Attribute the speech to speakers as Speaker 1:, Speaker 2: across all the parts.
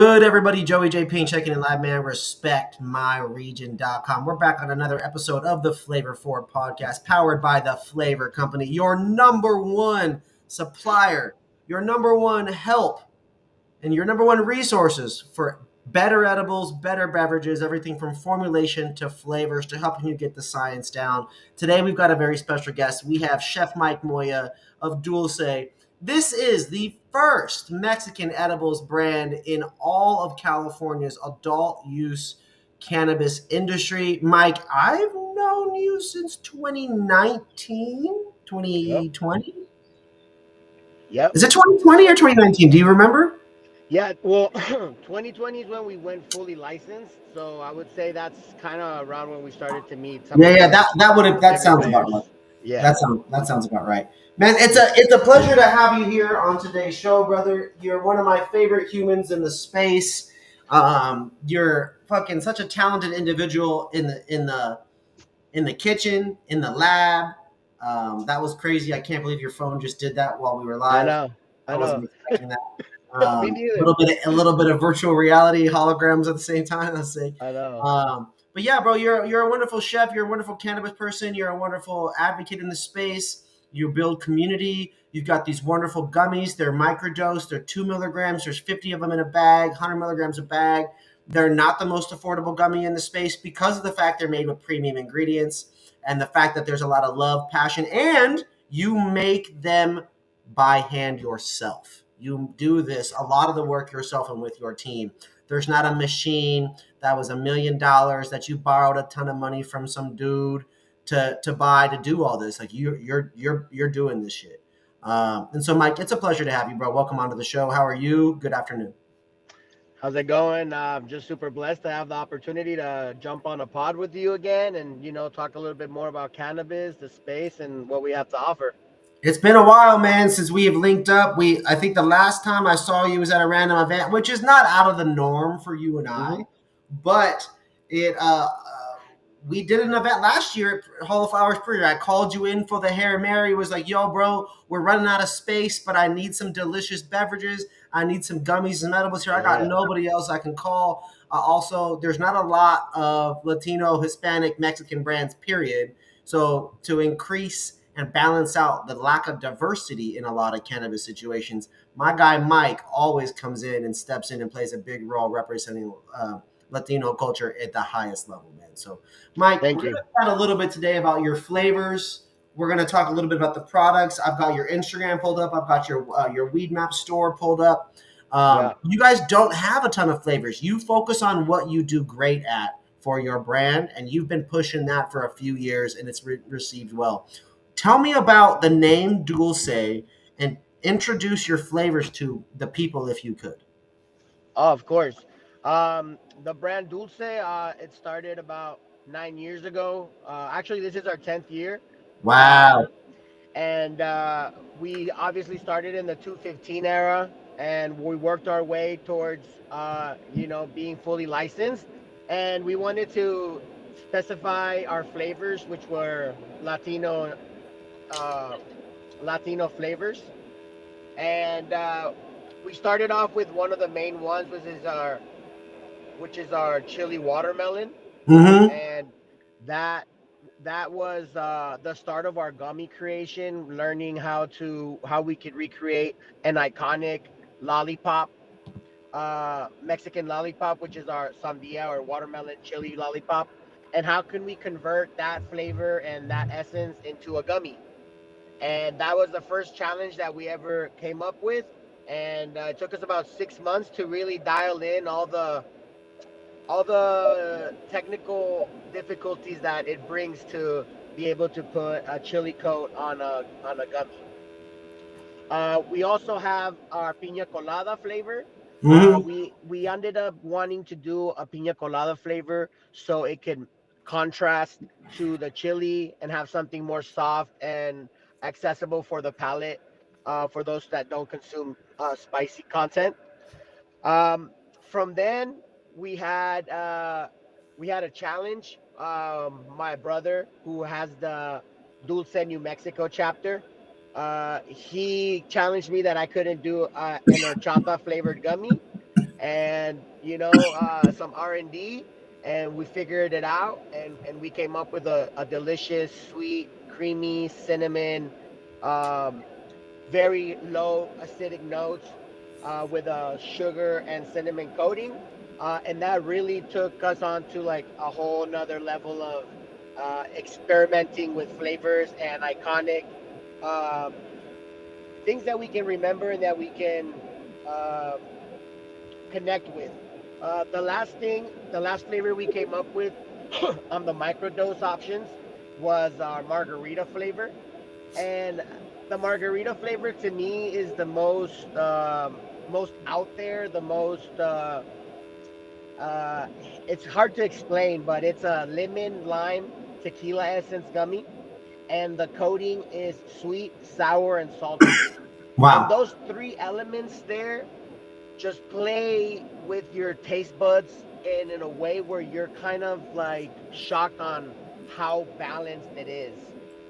Speaker 1: Good, everybody. Joey J. Payne checking in live, man. RespectMyRegion.com. We're back on another episode of the Flavor Forward podcast, powered by the Flavor Company, your number one supplier, your number one help, and your number one resources for better edibles, better beverages, everything from formulation to flavors to helping you get the science down. Today, we've got a very special guest. We have Chef Mike Moya of Dulze. This is the first Mexican edibles brand in all of California's adult use cannabis industry. Mike, I've known you since 2019,
Speaker 2: Yep.
Speaker 1: 2020.
Speaker 2: Yep.
Speaker 1: Is it 2020 or 2019? Do you remember?
Speaker 2: Yeah. Well, 2020 is when we went fully licensed. So I would say that's kind of around when we started to meet some
Speaker 1: Yeah,
Speaker 2: of
Speaker 1: yeah,
Speaker 2: the
Speaker 1: that
Speaker 2: bigger
Speaker 1: sounds about right.
Speaker 2: players. Yeah.
Speaker 1: That sounds about right. Man, it's a pleasure to have you here on today's show, brother. You're one of my favorite humans in the space. You're fucking such a talented individual in the kitchen, in the lab. That was crazy. I can't believe your phone just did that while we were
Speaker 2: I
Speaker 1: live.
Speaker 2: know.
Speaker 1: I
Speaker 2: I know.
Speaker 1: wasn't expecting that.
Speaker 2: Me neither.
Speaker 1: A little bit of virtual reality holograms at the same time. Let's see.
Speaker 2: I know.
Speaker 1: But yeah, bro, you're a wonderful chef. You're a wonderful cannabis person. You're a wonderful advocate in the space. You build community. You've got these wonderful gummies. They're microdose. They're 2 milligrams. There's 50 of them in a bag. 100 milligrams a bag. They're not the most affordable gummy in the space because of the fact they're made with premium ingredients and the fact that there's a lot of love, passion, and you make them by hand yourself. You do this a lot of the work yourself and with your team. There's not a machine that was $1 million that you borrowed a ton of money from some dude to buy to do all this. Like you're doing this shit. And so, Mike, it's a pleasure to have you, bro. Welcome onto the show. How are you? Good afternoon.
Speaker 2: How's it going? I'm just super blessed to have the opportunity to jump on a pod with you again and, talk a little bit more about cannabis, the space, and what we have to offer.
Speaker 1: It's been a while, man, since we have linked up. I think the last time I saw you was at a random event, which is not out of the norm for you and
Speaker 2: Hmm.
Speaker 1: I, but it we did an event last year at Hall of Flowers Brewery. I called you in for the Hair Mary. Was like, yo, bro, we're running out of space, but I need some delicious beverages. I need some gummies and edibles here. I got
Speaker 2: Yeah.
Speaker 1: nobody else I can call. Also, there's not a lot of Latino, Hispanic, Mexican brands, period. So to increase and balance out the lack of diversity in a lot of cannabis situations, my guy Mike always comes in and steps in and plays a big role representing Latino culture at the highest level, man. So, Mike, we're
Speaker 2: Thank
Speaker 1: going
Speaker 2: you.
Speaker 1: to chat a little bit today about your flavors. We're going to talk a little bit about the products. I've got your Instagram pulled up. I've got your Weed Map store pulled up.
Speaker 2: Yeah.
Speaker 1: You guys don't have a ton of flavors. You focus on what you do great at for your brand, and you've been pushing that for a few years, and it's received well. Tell me about the name Dulce and introduce your flavors to the people if you could.
Speaker 2: Oh, of course. The brand Dulce, it started about 9 years ago. Actually, this is our 10th year.
Speaker 1: Wow.
Speaker 2: Uh, and we obviously started in the 215 era, and we worked our way towards, being fully licensed. And we wanted to specify our flavors, which were Latino, uh, Latino flavors. And we started off with one of the main ones, which is our chili watermelon,
Speaker 1: Mm-hmm.
Speaker 2: and that that was the start of our gummy creation, learning how we could recreate an iconic lollipop, Mexican lollipop, which is our sandia or watermelon chili lollipop, and how can we convert that flavor and that essence into a gummy. And that was the first challenge that we ever came up with, and it took us about 6 months to really dial in all the technical difficulties that it brings to be able to put a chili coat on a gummy. We also have our pina colada flavor.
Speaker 1: Mm-hmm.
Speaker 2: We ended up wanting to do a pina colada flavor so it can contrast to the chili and have something more soft and accessible for the palate, for those that don't consume spicy content. Um, from then we had uh, we had a challenge. My brother, who has the Dulce New Mexico chapter, he challenged me that I couldn't do an horchata flavored gummy, and some R&D, and we figured it out, and we came up with a delicious, sweet, creamy cinnamon, um, very low acidic notes, with a sugar and cinnamon coating, and that really took us on to like a whole nother level of experimenting with flavors and iconic, um, things that we can remember and that we can um, connect with. The last flavor we came up with on the microdose options was our margarita flavor, and the margarita flavor to me is the most out there, the most uh, it's hard to explain, but it's a lemon lime tequila essence gummy, and the coating is sweet, sour, and salty. And
Speaker 1: Wow.
Speaker 2: those three elements there just play with your taste buds in a way where you're kind of like shocked on how balanced it is.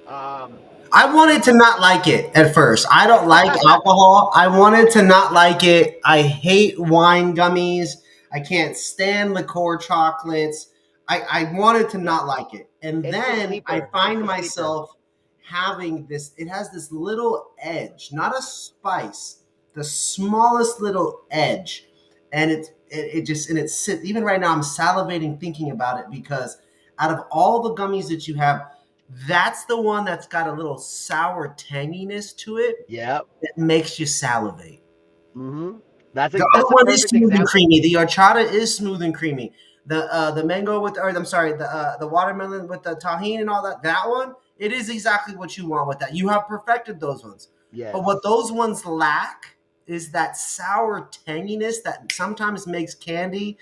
Speaker 2: Um,
Speaker 1: I wanted
Speaker 2: and
Speaker 1: to not like it at first. I don't like alcohol. I wanted to not like it. I hate wine gummies. I can't stand liqueur chocolates. I wanted to
Speaker 2: Yep,
Speaker 1: not like it. And
Speaker 2: it's the
Speaker 1: then I
Speaker 2: sleeper. It's
Speaker 1: find
Speaker 2: the sleeper.
Speaker 1: myself having this, it has this little edge, not a spice, the smallest little edge. And it just, and it's even right now, I'm salivating thinking about it because out of all the gummies that you have, that's the one that's got a little sour tanginess to it
Speaker 2: Yep.
Speaker 1: that makes you salivate.
Speaker 2: Mm-hmm.
Speaker 1: The other
Speaker 2: That's a
Speaker 1: one is
Speaker 2: perfect
Speaker 1: smooth and
Speaker 2: example.
Speaker 1: creamy. The horchata is smooth and creamy. The mango with, or I'm sorry, the watermelon with the tahini and all that. That one, it is exactly what you want with that. You have perfected those ones. But what
Speaker 2: Yes.
Speaker 1: those ones lack is that sour tanginess that sometimes makes candy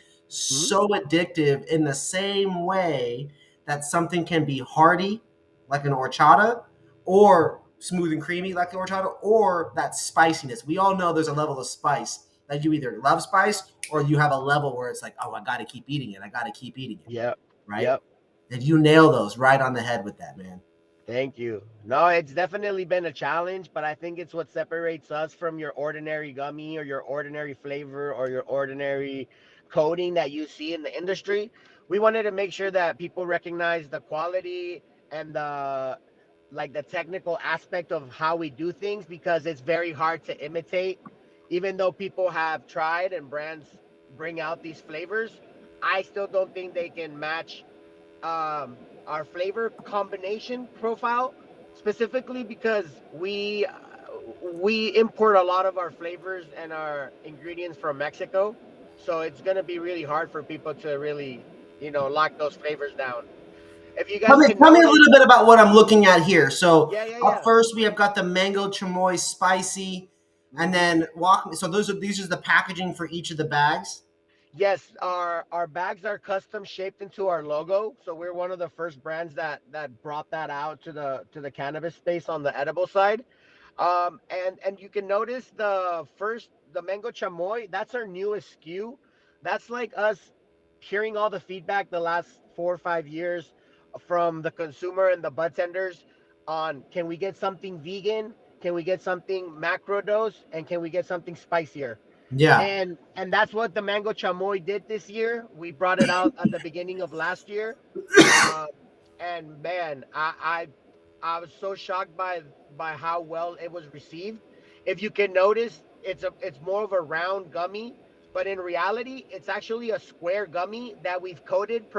Speaker 2: Hmm.
Speaker 1: so addictive in the same way that something can be hearty, like an horchata, or smooth and creamy, like the horchata, or that spiciness. We all know there's a level of spice that you either love spice or you have a level where it's like, oh, I got to keep eating it. I got to keep eating it.
Speaker 2: Yep.
Speaker 1: Right.
Speaker 2: Yep.
Speaker 1: And you nail those right on the head with that, man.
Speaker 2: Thank you. No, it's definitely been a challenge, but I think it's what separates us from your ordinary gummy or your ordinary flavor or your ordinary coating that you see in the industry. We wanted to make sure that people recognize the quality and the technical aspect of how we do things, because it's very hard to imitate. Even though people have tried and brands bring out these flavors, I still don't think they can match our flavor combination profile, specifically because we import a lot of our flavors and our ingredients from Mexico. So it's gonna be really hard for people to really, lock those flavors down. If you
Speaker 1: Tell
Speaker 2: guys
Speaker 1: me,
Speaker 2: can
Speaker 1: tell me a
Speaker 2: notice,
Speaker 1: little bit about what I'm looking at here. So
Speaker 2: yeah, yeah,
Speaker 1: up
Speaker 2: yeah.
Speaker 1: first, we have got the mango chamoy spicy, and
Speaker 2: Hmm.
Speaker 1: then walk me. So these are the packaging for each of the bags.
Speaker 2: Yes, our bags are custom shaped into our logo. So we're one of the first brands that brought that out to the cannabis space on the edible side. And you can notice the mango chamoy. That's our newest SKU. That's like us hearing all the feedback the last 4 or 5 years from the consumer and the bud tenders on, can we get something vegan? Can we get something macro dose? And can we get something spicier?
Speaker 1: Yeah.
Speaker 2: And that's what the mango chamoy did this year. We brought it out at the beginning of last year, um, and man, I was so shocked by how well it was received. If you can notice, it's more of a round gummy, but in reality, it's actually a square gummy that we've coated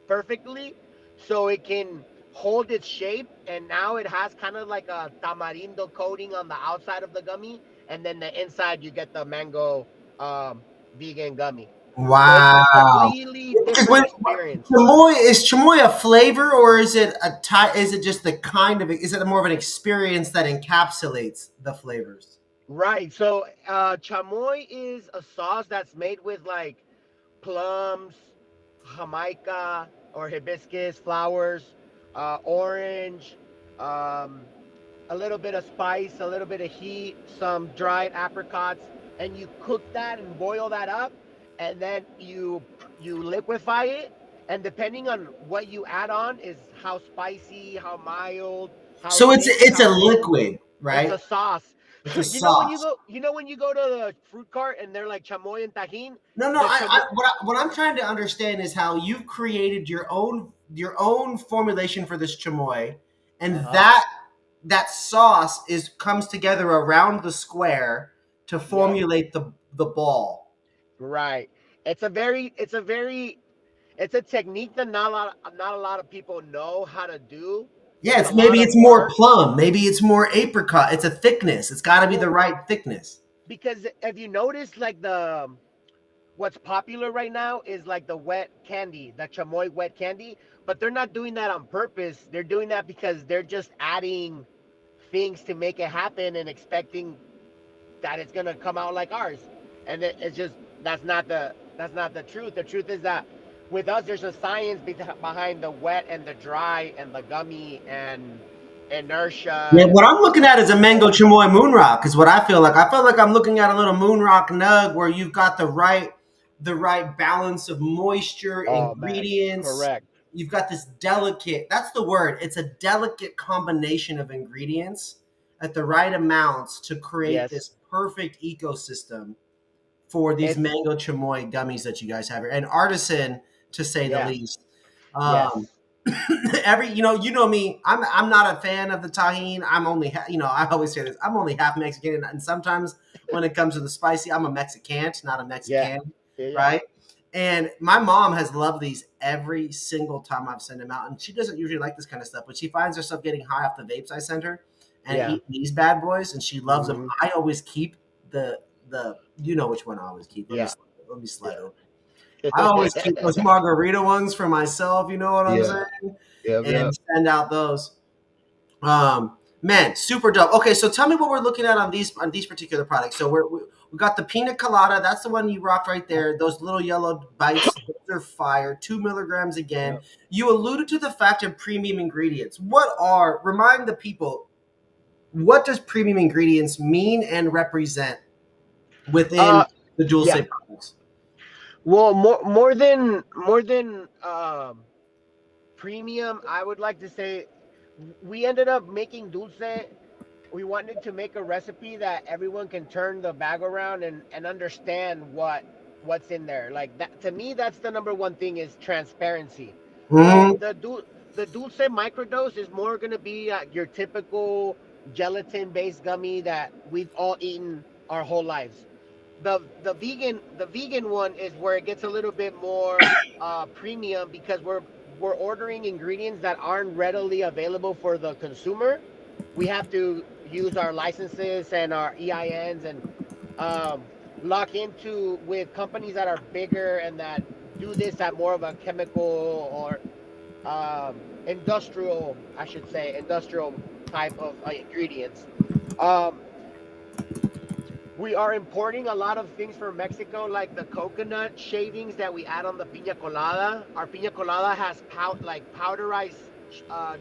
Speaker 2: perfectly, so it can hold its shape. And now it has kind of like a tamarindo coating on the outside of the gummy, and then the inside you get the mango um, vegan gummy. So it's a
Speaker 1: Wow.
Speaker 2: completely
Speaker 1: Because
Speaker 2: different
Speaker 1: when
Speaker 2: experience.
Speaker 1: chamoy is chamoy a flavor or is it a type? Is it just the kind of? Is it more of an experience that encapsulates the flavors?
Speaker 2: Right. So chamoy is a sauce that's made with like plums, jamaica or hibiscus flowers, orange, um, a little bit of spice, a little bit of heat, some dried apricots, and you cook that and boil that up, and then you liquefy it, and depending on what you add on is how spicy, how mild, how
Speaker 1: So it's
Speaker 2: thick,
Speaker 1: a
Speaker 2: how thin.
Speaker 1: liquid,
Speaker 2: It's
Speaker 1: right?
Speaker 2: a sauce.
Speaker 1: Like a
Speaker 2: You know when you
Speaker 1: sauce.
Speaker 2: go, when you go to the fruit cart and they're like chamoy and tajin,
Speaker 1: No, no.
Speaker 2: the chamoy.
Speaker 1: What I'm trying to understand is how you've created your own formulation for this chamoy,
Speaker 2: Uh
Speaker 1: and
Speaker 2: huh.
Speaker 1: that sauce is comes together around the square to
Speaker 2: Yep.
Speaker 1: formulate the ball.
Speaker 2: Right. It's a very, it's a technique that not a lot of people know how to do.
Speaker 1: Yeah,
Speaker 2: It's a
Speaker 1: it's
Speaker 2: lot
Speaker 1: maybe
Speaker 2: of
Speaker 1: it's more
Speaker 2: work.
Speaker 1: plum, maybe it's more apricot. It's a thickness. It's got to be the
Speaker 2: Well,
Speaker 1: right thickness.
Speaker 2: because if you notice, like what's popular right now is like the wet candy, the chamoy wet candy, but they're not doing that on purpose. They're doing that because they're just adding things to make it happen and expecting that it's gonna come out like ours, and it's just that's not the truth. The truth is that with us, there's a science behind the wet and the dry and the gummy and inertia
Speaker 1: Yeah,
Speaker 2: and
Speaker 1: what I'm looking at is a mango
Speaker 2: all.
Speaker 1: chamoy moon rock. Is what I feel like. I feel like I'm looking at a little moon rock nug where you've got the right balance of moisture,
Speaker 2: Oh man,
Speaker 1: ingredients.
Speaker 2: correct.
Speaker 1: You've got this delicate. That's the word. It's a delicate combination of ingredients at the right amounts to create
Speaker 2: Yes,
Speaker 1: this perfect ecosystem for these
Speaker 2: it's
Speaker 1: mango chamoy gummies that you guys have here, and artisan to say the
Speaker 2: yeah,
Speaker 1: least. Um,
Speaker 2: yes,
Speaker 1: every you know me, I'm not a fan of the tahine. I'm only I always say this, I'm only half Mexican, and sometimes when it comes to the spicy, I'm a Mexican, not a
Speaker 2: yeah,
Speaker 1: Mexican,
Speaker 2: yeah, yeah,
Speaker 1: right? And my mom has loved these every single time I've sent them out, and she doesn't usually like this kind of stuff, but she finds herself getting high off the vapes I send her and
Speaker 2: yeah.
Speaker 1: eating these bad boys, and she loves them.
Speaker 2: Hmm.
Speaker 1: I always keep the you know which one I always keep.
Speaker 2: Yeah,
Speaker 1: Let me slide
Speaker 2: yeah.
Speaker 1: over. I always keep those margarita ones for myself. You know what I'm
Speaker 2: Yeah,
Speaker 1: saying?
Speaker 2: yep,
Speaker 1: And
Speaker 2: yep.
Speaker 1: send out those. Man, super dope. Okay, so tell me what we're looking at on these particular products. So we got the pina colada. That's the one you rocked right there. Those little yellow bites, those are fire. 2 milligrams again.
Speaker 2: Yep.
Speaker 1: You alluded to the fact of premium ingredients. Remind the people, what does premium ingredients mean and represent
Speaker 2: Uh,
Speaker 1: within the Dulce
Speaker 2: yeah.
Speaker 1: products?
Speaker 2: Well, more than premium, I would like to say we ended up making dulce. We wanted to make a recipe that everyone can turn the bag around and understand what's in there. Like that to me, that's the number one thing is transparency.
Speaker 1: Hmm.
Speaker 2: The dulce microdose is more gonna be your typical gelatin based gummy that we've all eaten our whole lives. The vegan one is where it gets a little bit more premium because we're ordering ingredients that aren't readily available for the consumer. We have to use our licenses and our EINs and um, lock into with companies that are bigger and that do this at more of a chemical or industrial, I should say, industrial type of ingredients. Um, we are importing a lot of things from Mexico, like the coconut shavings that we add on the pina colada. Our pina colada has like powderized,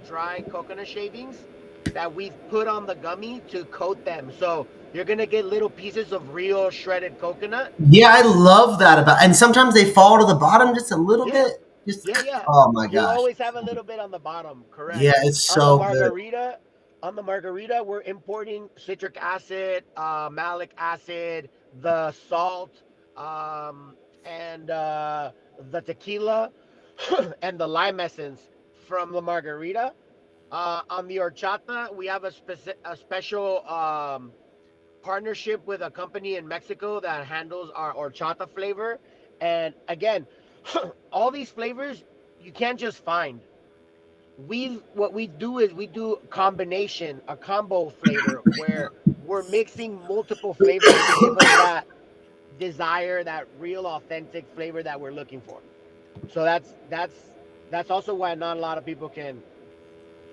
Speaker 2: dry coconut shavings that we've put on the gummy to coat them. So you're gonna get little pieces of real shredded coconut.
Speaker 1: Yeah, I love that about, and sometimes they fall to the bottom just a little
Speaker 2: Yeah,
Speaker 1: bit. Just,
Speaker 2: yeah, yeah.
Speaker 1: oh my
Speaker 2: You'll
Speaker 1: gosh.
Speaker 2: always have a little bit on the bottom,
Speaker 1: Yeah,
Speaker 2: correct.
Speaker 1: it's
Speaker 2: On the
Speaker 1: so good.
Speaker 2: margarita, we're importing citric acid, malic acid, the salt, and the tequila, and the lime essence from the margarita. On the horchata, we have a special partnership with a company in Mexico that handles our horchata flavor. And again, all these flavors you can't just find. We what we do is we do a combo flavor where we're mixing multiple flavors to give us that desire, that real authentic flavor that we're looking for. So that's also why not a lot of people can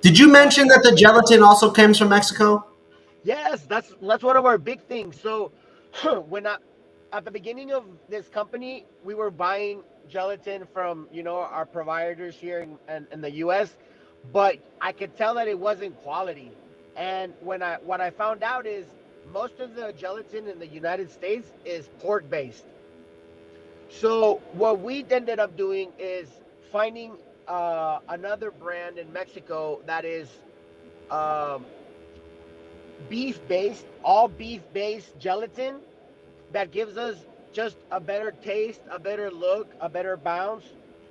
Speaker 1: Did you
Speaker 2: copy
Speaker 1: mention that
Speaker 2: our
Speaker 1: the
Speaker 2: flavor.
Speaker 1: gelatin also comes from Mexico?
Speaker 2: Yes, that's one of our big things. So when I at the beginning of this company, we were buying gelatin from our providers here in the U.S., but I could tell that it wasn't quality. And what I found out is most of the gelatin in the United States is pork based. So what we ended up doing is finding another brand in Mexico um, all beef based gelatin that gives us just a better taste, a better look, a better bounce.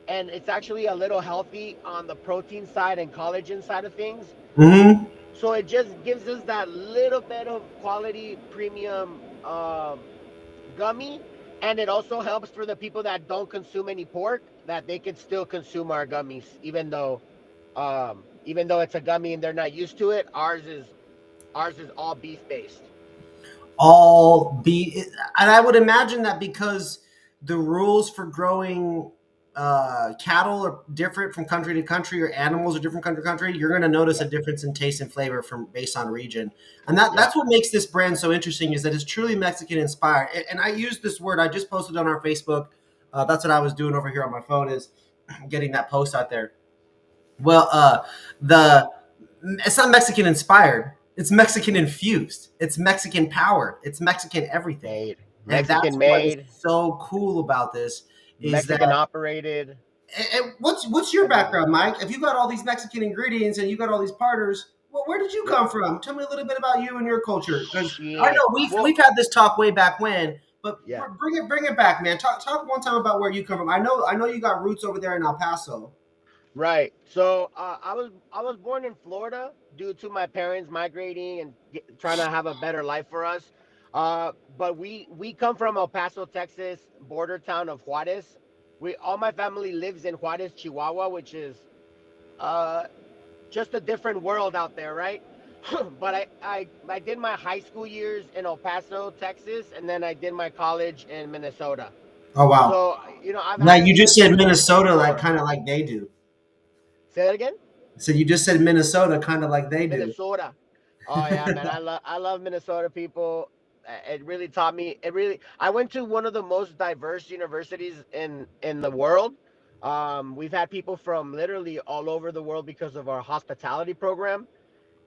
Speaker 2: And it's actually a little healthy on the protein side and collagen side of things.
Speaker 1: Mm-hmm.
Speaker 2: So it just gives us that little bit of quality premium gummy. And it also helps for the people that don't consume any pork, that they can still consume our gummies, even though it's a gummy and they're not used to it. Ours is all beef based.
Speaker 1: All be and I would imagine that because the rules for growing cattle are different from country to country, or animals are different country to country, you're going to notice
Speaker 2: Yeah,
Speaker 1: a difference in taste and flavor from based on region. And that
Speaker 2: yeah,
Speaker 1: that's what makes this brand so interesting, is that it's truly Mexican inspired. And I use this word, I just posted on our Facebook. That's what I was doing over here on my phone, is getting that post out there. Well, the it's not Mexican inspired. It's Mexican infused. It's Mexican powered. It's Mexican everything.
Speaker 2: made,
Speaker 1: And that's
Speaker 2: Mexican
Speaker 1: what is
Speaker 2: made,
Speaker 1: so cool about this, is that
Speaker 2: Mexican operated.
Speaker 1: and what's your
Speaker 2: Everything.
Speaker 1: background, Mike? If you got all these Mexican ingredients and you got all these partners, well, where did you
Speaker 2: Yeah.
Speaker 1: come from? Tell me a little bit about you and your culture, because I know
Speaker 2: Shit.
Speaker 1: we've had this talk way back when, but
Speaker 2: Yeah.
Speaker 1: bring it back, man. Talk one time about where you come from. I know you got roots over there in El Paso.
Speaker 2: Right. So I was born in Florida due to my parents migrating and trying to have a better life for us. But we come from El Paso, Texas, border town of Juarez. We all my family lives in Juarez, Chihuahua, which is uh just a different world out there, right? But I did my high school years in El Paso, Texas, and then I did my college in Minnesota.
Speaker 1: Oh wow!
Speaker 2: So I've
Speaker 1: Now
Speaker 2: had a
Speaker 1: you just
Speaker 2: chance to
Speaker 1: said
Speaker 2: kind of
Speaker 1: Minnesota, like
Speaker 2: explore.
Speaker 1: kind of like they do.
Speaker 2: Say that again.
Speaker 1: So you just said Minnesota, kind of like they do.
Speaker 2: Minnesota. Oh yeah, man. I love Minnesota people. It really taught me. It really. I went to one of the most diverse universities in the world. We've had people from literally all over the world because of our hospitality program,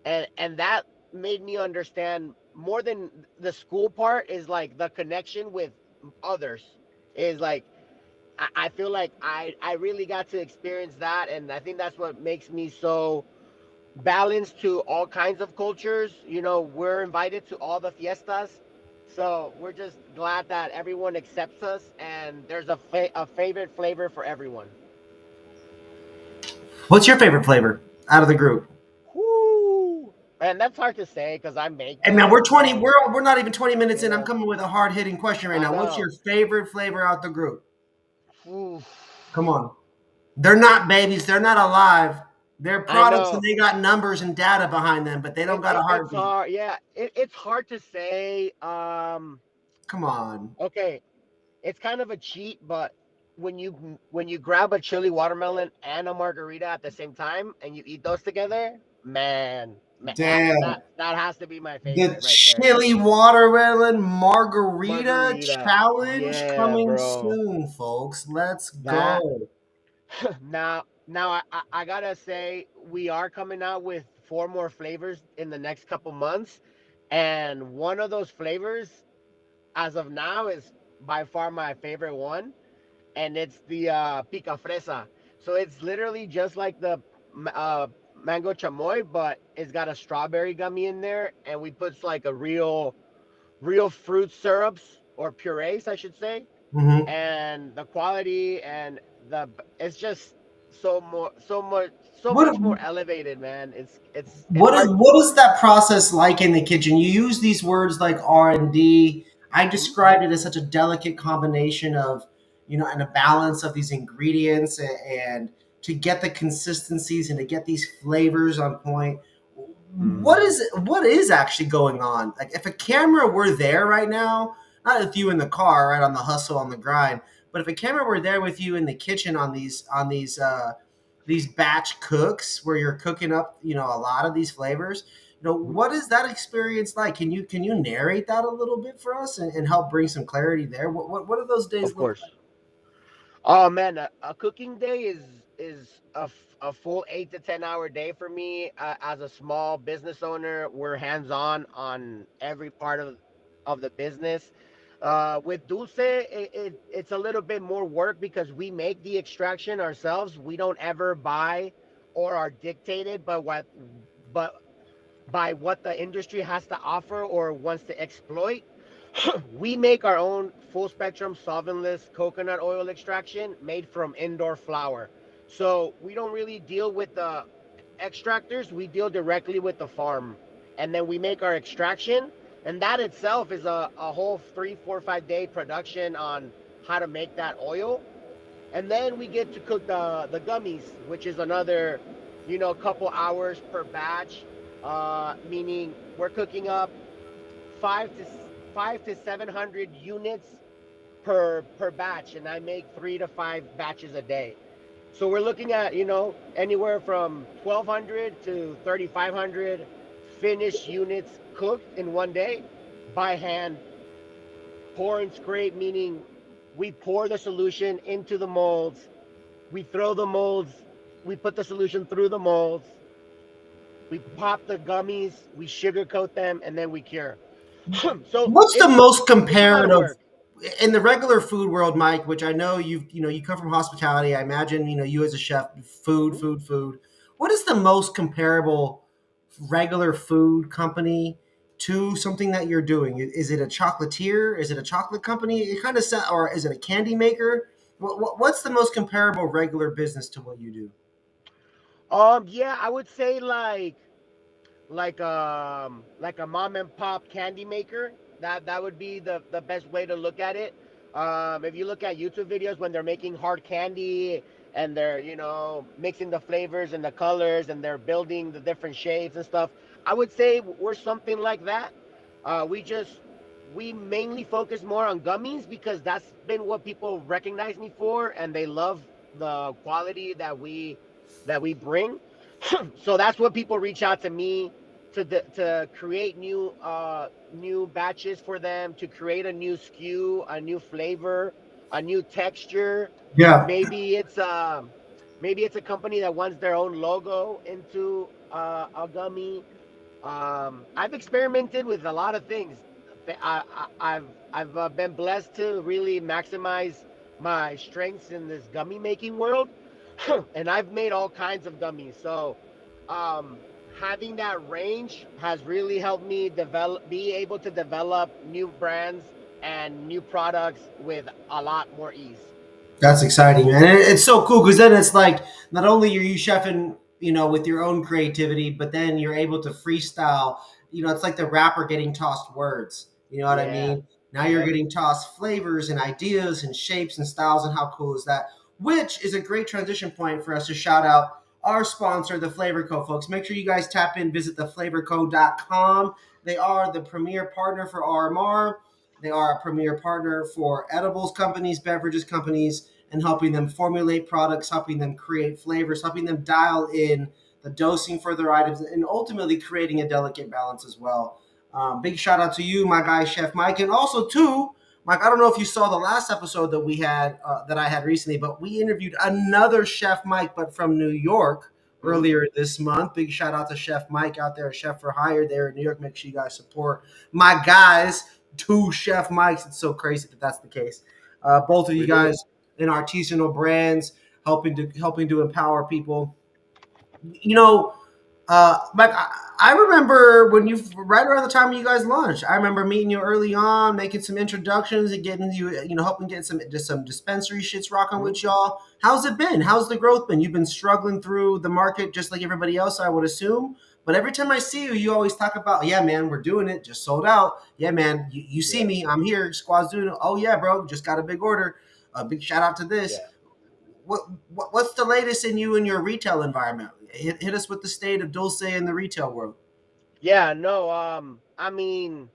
Speaker 2: and that made me understand more than the school part is like the connection with others is like I feel like I really got to experience that, and I think that's what makes me so balanced to all kinds of cultures. We're invited to all the fiestas. So we're just glad that everyone accepts us and there's a favorite flavor for everyone.
Speaker 1: What's your favorite flavor out of the group?
Speaker 2: Whoo! And that's hard to say because I make
Speaker 1: And man,
Speaker 2: them.
Speaker 1: we're 20. We're not even 20 minutes in. I'm
Speaker 2: Yeah,
Speaker 1: coming with a hard hitting question right
Speaker 2: I
Speaker 1: now. What's your
Speaker 2: know.
Speaker 1: favorite flavor out the group?
Speaker 2: Ooh,
Speaker 1: Come on. They're not babies. They're not alive. They're
Speaker 2: I
Speaker 1: products and
Speaker 2: know.
Speaker 1: they got numbers and data behind them, but they don't got a
Speaker 2: It's
Speaker 1: heartbeat.
Speaker 2: hard. Yeah, it's hard to say.
Speaker 1: Come on.
Speaker 2: Okay, it's kind of a cheat, but when you grab a chili watermelon and a margarita at the same time and you eat those together, man,
Speaker 1: Damn.
Speaker 2: that has to be my
Speaker 1: The
Speaker 2: favorite right there.
Speaker 1: chili watermelon margarita
Speaker 2: Margarita.
Speaker 1: challenge
Speaker 2: Yeah,
Speaker 1: coming
Speaker 2: bro.
Speaker 1: soon, folks. Let's
Speaker 2: That
Speaker 1: go.
Speaker 2: now I gotta say we are coming out with four more flavors in the next couple months, and one of those flavors, as of now, is by far my favorite one, and it's the pica fresa. So it's literally just like the uh, mango chamoy, but it's got a strawberry gummy in there, and we put like a real fruit syrups or purees, I should say,
Speaker 1: Hmm.
Speaker 2: and the quality and the it's just so
Speaker 1: What
Speaker 2: much more elevated, man. It's
Speaker 1: what is
Speaker 2: hard.
Speaker 1: what is that process like in the kitchen? You use these words like R&D. I
Speaker 2: Mhm.
Speaker 1: described it as such a delicate combination of, and a balance of these ingredients, and to get the consistencies and to get these flavors on point.
Speaker 2: Mhm.
Speaker 1: What is actually going on? Like, if a camera were there right now, not with you in the car, right, on the hustle, on the grind, but if a camera were there with you in the kitchen on these batch cooks where you're cooking up, a lot of these flavors,
Speaker 2: Mhm.
Speaker 1: what is that experience like? Can you narrate that a little bit for us, and help bring some clarity there? What do those days
Speaker 2: Of
Speaker 1: look
Speaker 2: course. Oh man, a cooking day is a full 8 to 10 hour day for me. As a small business owner, we're hands on every part of the business. With Dulce, it's a little bit more work because we make the extraction ourselves. We don't ever buy or are dictated, but by what the industry has to offer or wants to exploit. We make our own full spectrum solventless coconut oil extraction made from indoor flower. So we don't really deal with the extractors, we deal directly with the farm. And then we make our extraction. And that itself is a whole 3, 4, 5 day production on how to make that oil. And then we get to cook the gummies, which is another, couple hours per batch. Meaning we're cooking up 5 to 700 units per batch, and I make 3 to 5 batches a day. So we're looking at anywhere from 1,200 to 3,500 finished units cooked in one day by hand. Pour and scrape, meaning we pour the solution into the molds, we throw the molds, we put the solution through the molds, we pop the gummies, we sugarcoat them, and then we cure. So
Speaker 1: What's the most
Speaker 2: it's a lot of
Speaker 1: comparative
Speaker 2: work.
Speaker 1: in the regular food world, Mike? Which I know you come from hospitality. I imagine you as a chef, food,
Speaker 2: Mhm.
Speaker 1: food, food. What is the most comparable regular food company to something that you're doing? Is it a chocolatier? Is it a chocolate company? It kind of or is it a candy maker? What's the most comparable regular business to what you do?
Speaker 2: Yeah, I would say like a mom and pop candy maker. That would be the best way to look at it. If you look at YouTube videos when they're making hard candy and they're mixing the flavors and the colors and they're building the different shapes and stuff, I would say we're something like that. We mainly focus more on gummies because that's been what people recognize me for, and they love the quality that we bring. So that's what people reach out to me to create new batches for them, to create a new SKU, a new flavor, a new texture.
Speaker 1: Yeah,
Speaker 2: Maybe it's a company that wants their own logo into a gummy. I've experimented with a lot of things. I've been blessed to really maximize my strengths in this gummy making world, and I've made all kinds of gummies. So, um, having that range has really helped me be able to develop new brands and new products with a lot more ease.
Speaker 1: that's exciting, man. And it's so cool because then it's like not only are you chefing, with your own creativity, but then you're able to freestyle. It's like the rapper getting tossed words. You know what I
Speaker 2: Yeah.
Speaker 1: mean? Now you're
Speaker 2: Yep.
Speaker 1: getting tossed flavors and ideas and shapes and styles, and how cool is that? Which is a great transition point for us to shout out our sponsor, the Flavor Co. Folks, make sure you guys tap in, visit theflavorco.com. They are the premier partner for RMR. They are a premier partner for edibles companies, beverages companies, and helping them formulate products, helping them create flavors, helping them dial in the dosing for their items, and ultimately creating a delicate balance as well. Big shout out to you, my guy, Chef Mike, and also too, Mike. I don't know if you saw the last episode that we had that I had recently, but we interviewed another Chef Mike, but from New York
Speaker 2: Hmm.
Speaker 1: earlier this month. Big shout out to Chef Mike out there, Chef for Hire there in New York. Make sure you guys support my guys, two Chef Mikes. It's so crazy that that's the case. Both of you
Speaker 2: We do.
Speaker 1: guys in artisanal brands, helping to empower people. Mike, I remember when you right around the time you guys launched. I remember meeting you early on, making some introductions and getting you, helping get some dispensary shits rocking
Speaker 2: Hmm.
Speaker 1: with y'all. How's it been? How's the growth been? You've been struggling through the market just like everybody else, I would assume. But every time I see you, you always talk about, yeah, man, we're doing it, just sold out. Yeah, man, you see
Speaker 2: Yeah.
Speaker 1: me, I'm here, squad's doing it. Oh yeah, bro, just got a big order. A big shout out to this.
Speaker 2: Yeah.
Speaker 1: What's the latest in you in your retail environment? Hit us with the state of Dulce in the retail world.
Speaker 2: Yeah, no, I mean,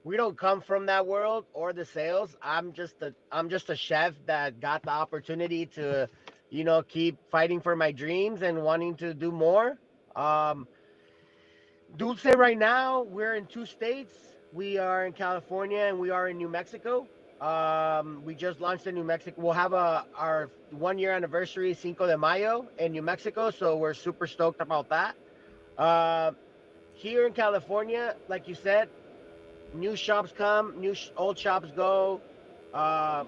Speaker 2: we don't come from that world or the sales. I'm just a chef that got the opportunity to, keep fighting for my dreams and wanting to do more. Um, Dulce right now, we're in two states. We are in California and we are in New Mexico. We just launched in New Mexico. We'll have our 1 year anniversary Cinco de Mayo in New Mexico, so we're super stoked about that. Uh, Here in California, like you said, new shops come, old shops go. Uh,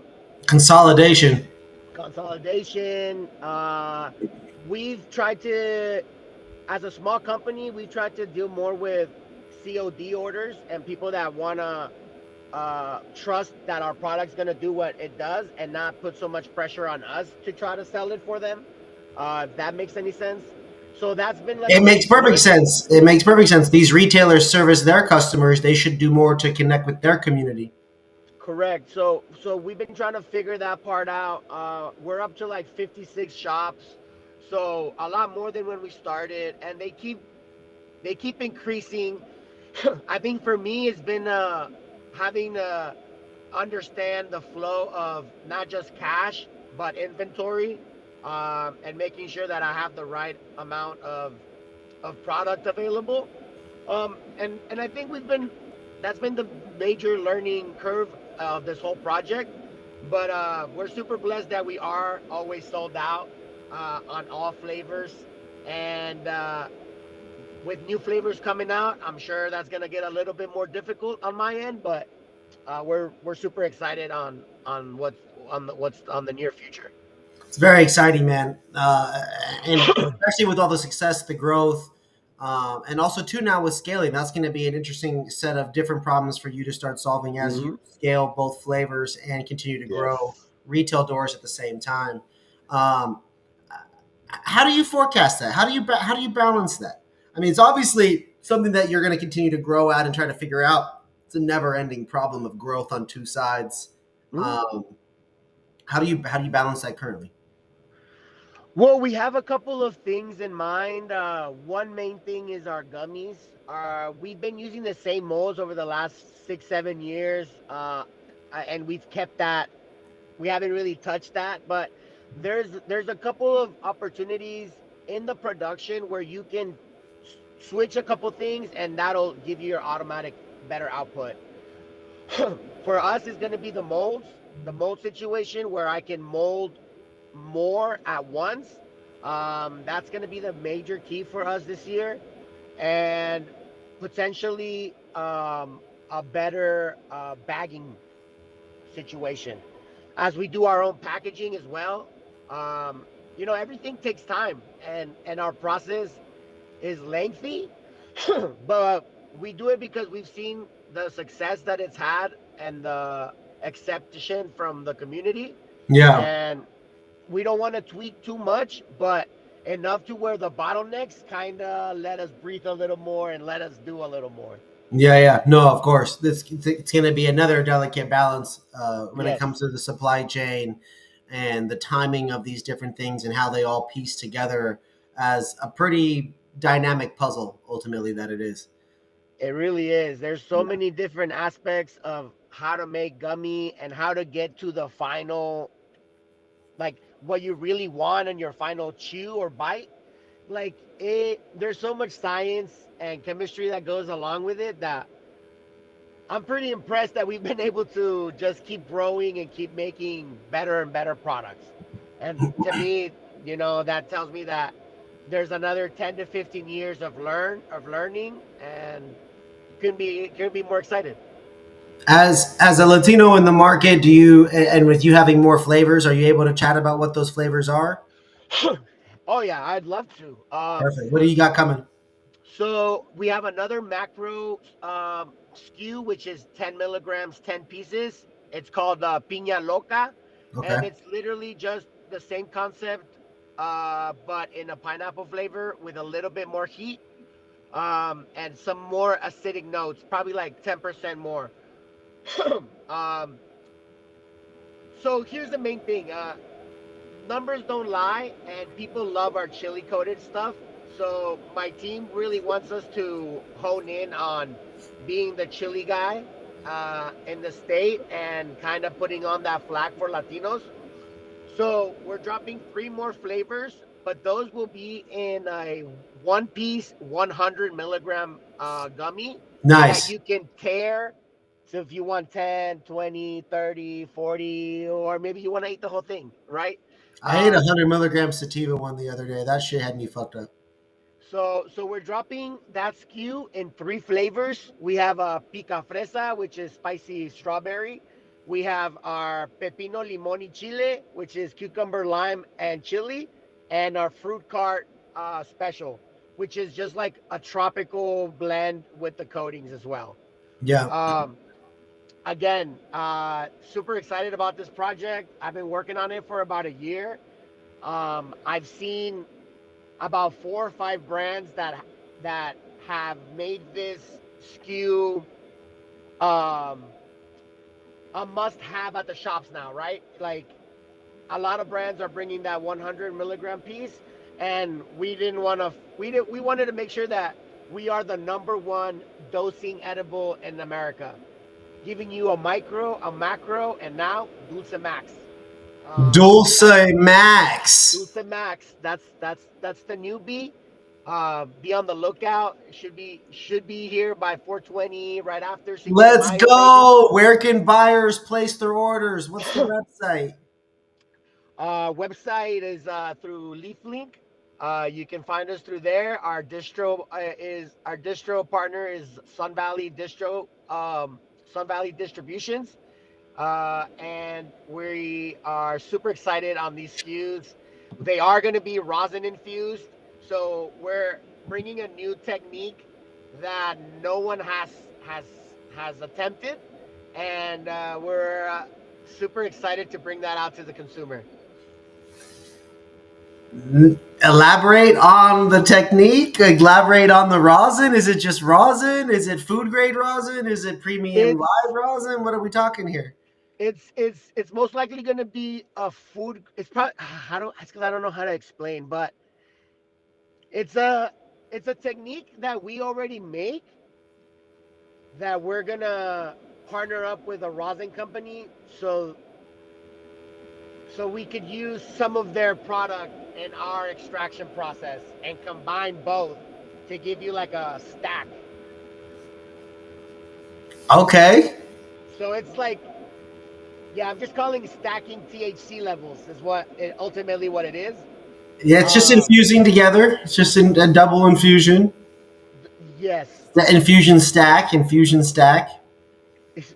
Speaker 1: Consolidation.
Speaker 2: Consolidation. We've tried to. as a small company, we try to deal more with COD orders and people that want to trust that our product's going to do what it does and not put so much pressure on us to try to sell it for them. If that makes any sense. So that's been like
Speaker 1: It
Speaker 2: the
Speaker 1: makes perfect
Speaker 2: learning.
Speaker 1: sense. It makes perfect sense. These retailers service their customers. They should do more to connect with their community.
Speaker 2: Correct. So we've been trying to figure that part out. We're up to like 56 shops, so a lot more than when we started, and they keep increasing. I think for me, it's been having to understand the flow of not just cash but inventory, and making sure that I have the right amount of product available. And I think we've been that's been the major learning curve of this whole project. But we're super blessed that we are always sold out on all flavors, and with new flavors coming out, I'm sure that's gonna get a little bit more difficult on my end. But we're super excited on what's on the near future.
Speaker 1: It's very exciting, man. And especially with all the success, the growth, and also too now with scaling, that's going to be an interesting set of different problems for you to start solving as you
Speaker 2: Hmm.
Speaker 1: scale both flavors and continue to grow
Speaker 2: Yes.
Speaker 1: retail doors at the same time. Um, how do you forecast that? How do you balance that? I mean, it's obviously something that you're going to continue to grow at and try to figure out. It's a never-ending problem of growth on two sides.
Speaker 2: Mhm.
Speaker 1: Um, how do you balance that currently?
Speaker 2: Well, we have a couple of things in mind. One main thing is our gummies. We've been using the same molds over the last 6, 7 years, and we've kept that. We haven't really touched that, but there's a couple of opportunities in the production where you can switch a couple things, and that'll give you your automatic better output. For us, it's going to be the mold situation where I can mold more at once. That's going to be the major key for us this year, and potentially a better bagging situation as we do our own packaging as well. Everything takes time, and our process is lengthy, but we do it because we've seen the success that it's had and the acceptation from the community,
Speaker 1: Yeah.
Speaker 2: and we don't want to tweak too much, but enough to where the bottlenecks kind of let us breathe a little more and let us do a little more.
Speaker 1: Yeah, yeah. No, of course. It's going to be another delicate balance when it comes
Speaker 2: Yes,
Speaker 1: to the supply chain and the timing of these different things and how they all piece together as a pretty dynamic puzzle, ultimately, that it is.
Speaker 2: it really is. There's so
Speaker 1: Yeah.
Speaker 2: many different aspects of how to make gummy and how to get to the final, like what you really want in your final chew or bite. There's so much science and chemistry that goes along with it that I'm pretty impressed that we've been able to just keep growing and keep making better and better products. And to me, that tells me that there's another 10 to 15 years of learning, and couldn't be more excited.
Speaker 1: As a Latino in the market, do you and with you having more flavors, are you able to chat about what those flavors are?
Speaker 2: Oh yeah, I'd love to.
Speaker 1: Perfect. What do you got coming?
Speaker 2: So we have another macro SKU, which is 10 milligrams, 10 pieces. It's called Piña Loca, and
Speaker 1: Okay.
Speaker 2: it's literally just the same concept, but in a pineapple flavor with a little bit more heat, and some more acidic notes, probably like 10% more. um, so here's the main thing. Numbers don't lie, and people love our chili coated stuff. So my team really wants us to hone in on being the chili guy in the state and kind of putting on that flag for Latinos. So we're dropping three more flavors, but those will be in a one piece, 100 milligram gummy that
Speaker 1: Nice.
Speaker 2: you can tear. So if you want 10, 20, 30, 40, or maybe you want to eat the whole thing, right?
Speaker 1: I ate a
Speaker 2: Um,
Speaker 1: 100 milligram sativa one the other day. That shit had me fucked up.
Speaker 2: so we're dropping that SKU in three flavors. We have a pica fresa, which is spicy strawberry. We have our pepino limón y chile, which is cucumber, lime, and chili, and our fruit cart special, which is just like a tropical blend with the coatings as well.
Speaker 1: Yeah.
Speaker 2: Um, Again, super excited about this project. I've been working on it for about a year. I've seen about 4 or 5 brands that have made this SKU um, a must-have at the shops now, right? Like a lot of brands are bringing that 100 milligram piece, and we didn't want to. We wanted to make sure that we are the number one dosing edible in America, giving you a micro, a macro, and now Dulce Max. That's
Speaker 1: Dulce Max.
Speaker 2: Dulce Max. That's the newbie. Be on the lookout. Should be here by 4:20, right after Cinco de
Speaker 1: Let's
Speaker 2: Mayo, maybe.
Speaker 1: go. Where can buyers place their orders? What's the website?
Speaker 2: Website is through LeafLink. You can find us through there. Our distro partner is Sun Valley Distro, Sun Valley Distributions. And we are super excited on these SKUs. They are going to be rosin infused, so we're bringing a new technique that no one has has attempted, and we're super excited to bring that out to the consumer.
Speaker 1: Elaborate on the technique. Elaborate on the rosin. Is it just rosin? Is it food grade rosin? Is it premium
Speaker 2: It's
Speaker 1: live rosin? What are we talking here?
Speaker 2: it's most likely going to be a food. It's probably I don't. It's because I don't know how to explain, but it's a it's a technique that we already make that we're gonna partner up with a rosin company so we could use some of their product in our extraction process and combine both to give you like a stack.
Speaker 1: Okay.
Speaker 2: So it's like, yeah, I'm just calling stacking THC levels is ultimately what it is.
Speaker 1: Yeah, it's just
Speaker 2: Um,
Speaker 1: infusing together. It's just a double infusion.
Speaker 2: yes,
Speaker 1: The infusion stack. Infusion stack.